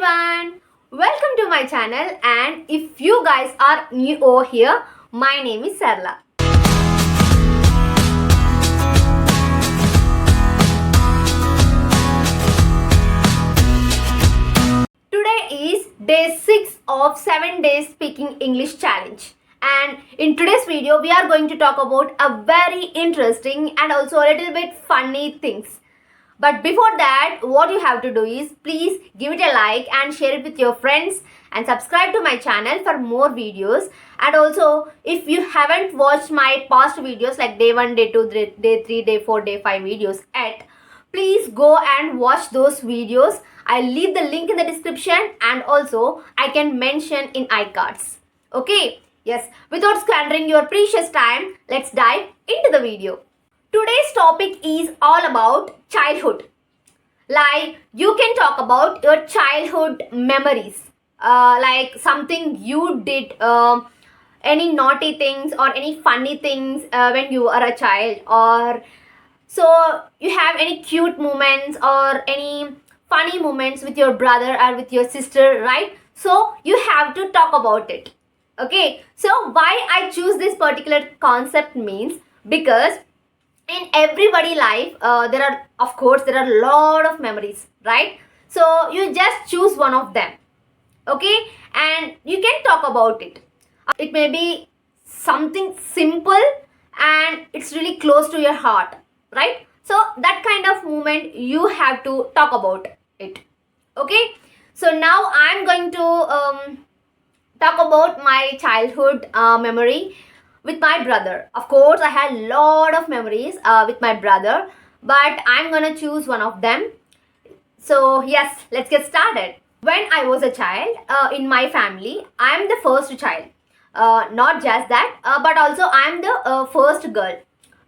everyone, welcome to my channel, and if you guys are new over here, my name is Sarala. Today is day 6 of 7 days speaking English challenge, and in today's video we are going to talk about a very interesting and also a little bit funny things. But before that, what you have to do is please give it a like and share it with your friends and subscribe to my channel for more videos. And also, if you haven't watched my past videos like day 1, day 2, day 3, day 4, day 5 videos yet, please go and watch those videos. I'll leave the link in the description and also I can mention in iCards. Okay? Yes, without squandering your precious time, let's dive into the video. Today's topic is all about childhood. Like you can talk about your childhood memories, like something you did, any naughty things or any funny things when you were a child, or so you have any cute moments or any funny moments with your brother or with your sister, right? So you have to talk about it. Okay, so why I choose this particular concept means because in everybody life there are a lot of memories, right? So you just choose one of them, okay, and you can talk about it. It may be something simple and it's really close to your heart, right? So that kind of moment you have to talk about it. Okay, so now I'm going to talk about my childhood memory with my brother. Of course, I had a lot of memories with my brother, but I'm gonna choose one of them. So yes, let's get started. When I was a child, in my family, I'm the first child. Not just that, but also I'm the first girl.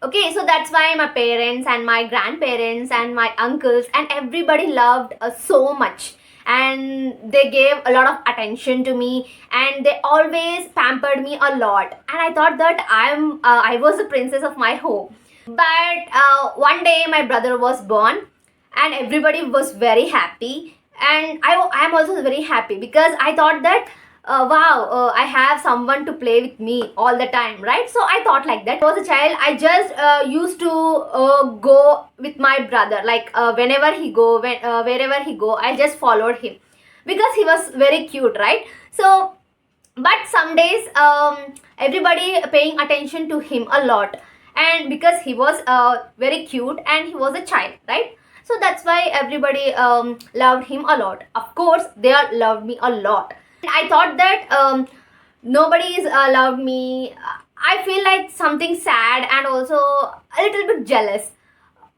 Okay, so that's why my parents and my grandparents and my uncles and everybody loved so much, and they gave a lot of attention to me and they always pampered me a lot, and I thought that I was the princess of my home. But one day my brother was born and everybody was very happy, and I am also very happy because I thought that wow, I have someone to play with me all the time, right? So I thought like that. When I was a child, I just used to go with my brother, like wherever he go, I just followed him because he was very cute, right? So but some days everybody paying attention to him a lot, and because he was very cute and he was a child, right? So that's why everybody loved him a lot. Of course, they all loved me a lot. I thought that nobody's loved me. I feel like something sad and also a little bit jealous.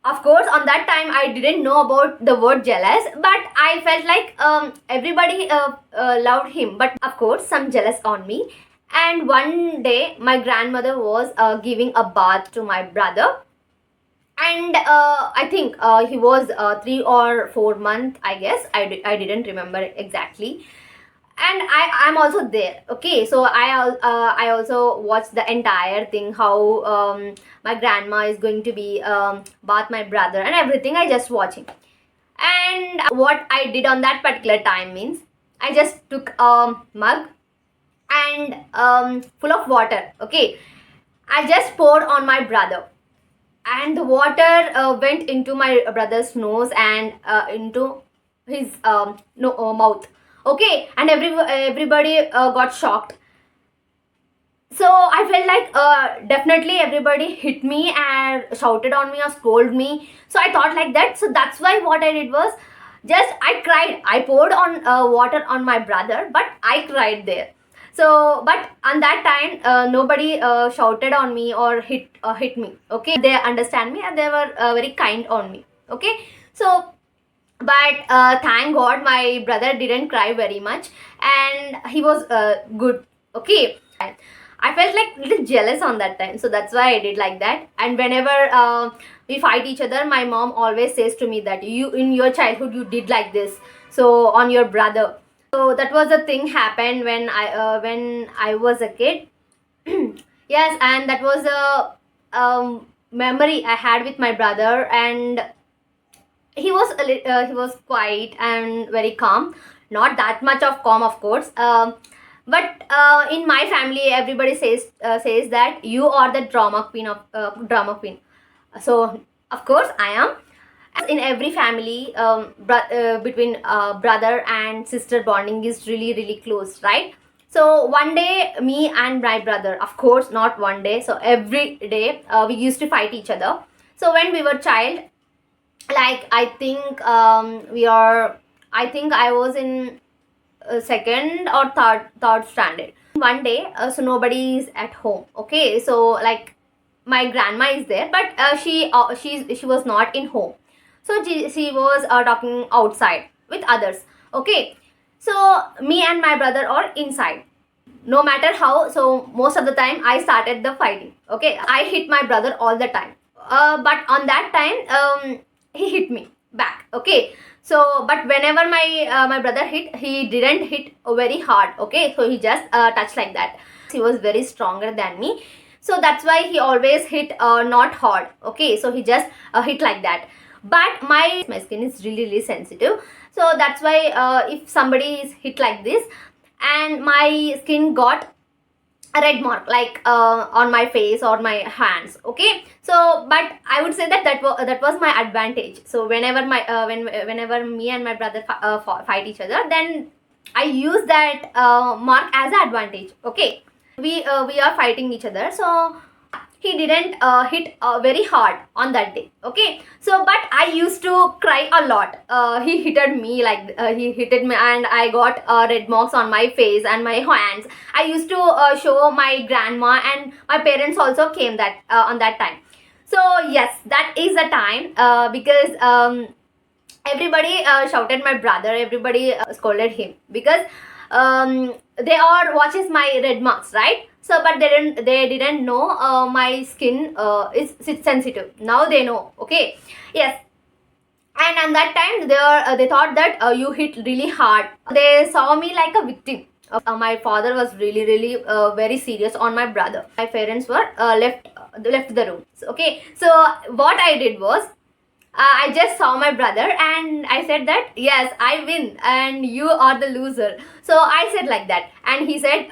Of course, on that time I didn't know about the word jealous, but I felt like everybody loved him. But of course, some jealous on me. And one day, my grandmother was giving a bath to my brother, and I think he was 3 or 4 months. I guess I didn't remember exactly, and I'm also there. Okay, so I also watched the entire thing, how my grandma is going to be bath my brother and everything. I just watching, and what I did on that particular time means I just took a mug and full of water. Okay, I just poured on my brother, and the water went into my brother's nose and into his mouth. Okay, and everybody got shocked. So I felt like definitely everybody hit me and shouted on me or scolded me. So I thought like that. So that's why what I did was just I cried. I poured on water on my brother, but I cried there. So but on that time nobody shouted on me or hit me. Okay, they understand me and they were very kind on me. Okay, so but thank god my brother didn't cry very much and he was good. Okay, I felt like little jealous on that time, so that's why I did like that. And whenever we fight each other, my mom always says to me that you in your childhood you did like this, so on your brother. So that was the thing happened when I was a kid. Yes, and that was a memory I had with my brother, and he was quiet and very calm. not that much of calm, of course. But in my family, everybody says that you are the drama queen. So of course I am. As in every family, between brother and sister bonding is really close, right? So one day, me and my brother, of course not one day, so every day, we used to fight each other. So when we were child, like I think I think I was in second or third standard. One day, so nobody is at home. Okay, so like my grandma is there, but she was not in home. So she was talking outside with others. Okay, so me and my brother are inside. No matter how, so most of the time I started the fighting. Okay, I hit my brother all the time. But on that time, he hit me back. Okay, so but whenever my brother hit, he didn't hit very hard. Okay, so he just touched like that. He was very stronger than me, so that's why he always hit not hard. Okay, so he just hit like that. But my skin is really sensitive, so that's why if somebody is hit like this and my skin got a red mark, like on my face or my hands. Okay, so but I would say that that was my advantage. So whenever whenever me and my brother fight each other, then I use that mark as an advantage. Okay, we are fighting each other, so he didn't hit very hard on that day. Okay, so but I used to cry a lot. He hit me, like he hit me and I got red marks on my face and my hands. I used to show my grandma, and my parents also came that on that time. So yes, that is the time, because everybody shouted my brother, everybody scolded him, because they all watches my red marks, right? So but they didn't know my skin is sensitive. Now they know. Okay, yes. And at that time they thought that you hit really hard. They saw me like a victim. My father was really very serious on my brother. My parents were left the room. Okay, so what I did was, I just saw my brother and I said that yes, I win and you are the loser. So I said like that, and he said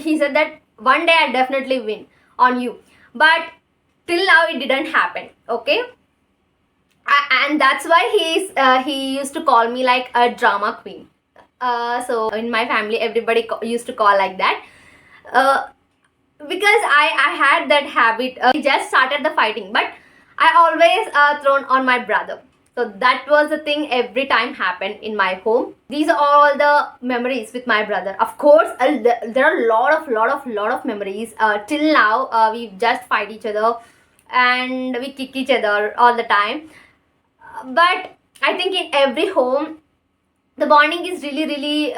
he said that one day I definitely win on you. But till now it didn't happen. Okay, and that's why he used to call me like a drama queen. So in my family, everybody used to call like that. Because I had that habit. We just started the fighting, but I always thrown on my brother. So that was the thing every time happened in my home. These are all the memories with my brother. Of course, there are a lot of memories. Till now, we just fight each other and we kick each other all the time. But I think in every home, the bonding is really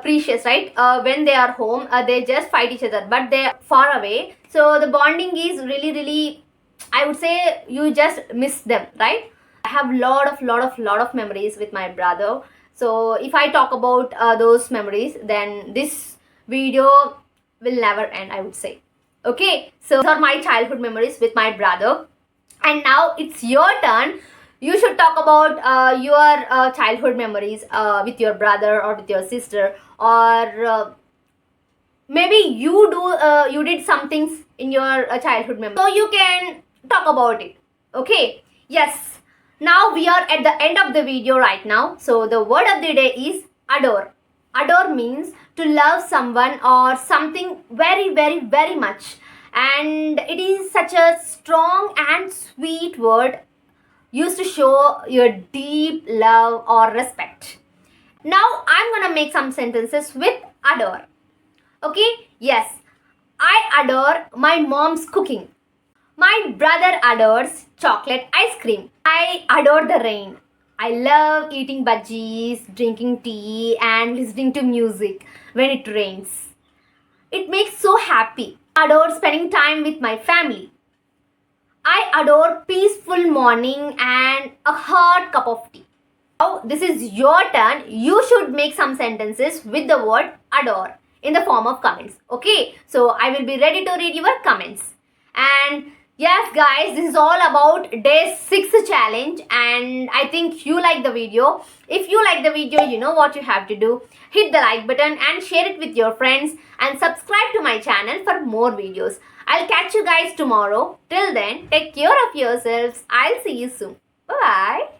precious, right? When they are home, they just fight each other, but they are far away. So the bonding is really, I would say, you just miss them, right? I have lot of memories with my brother. So if I talk about those memories, then this video will never end, I would say. Okay, so those are my childhood memories with my brother. And now it's your turn. You should talk about your childhood memories with your brother or with your sister, or maybe you did some things in your childhood memory, so you can talk about it. Okay, yes. Now we are at the end of the video right now. So the word of the day is adore. Adore means to love someone or something very much, and it is such a strong and sweet word used to show your deep love or respect. Now I'm gonna make some sentences with adore. Okay, yes, I adore my mom's cooking. My brother adores chocolate ice cream. I adore the rain. I love eating bhajis, drinking tea and listening to music when it rains. It makes so happy. I adore spending time with my family. I adore peaceful morning and a hot cup of tea. Now this is your turn. You should make some sentences with the word adore in the form of comments. Okay, so I will be ready to read your comments. And Yes, guys, this is all about day 6 challenge, and I think you like the video. If you like the video, you know what you have to do. Hit the like button and share it with your friends, and subscribe to my channel for more videos. I'll catch you guys tomorrow. Till then, take care of yourselves. I'll see you soon. Bye bye.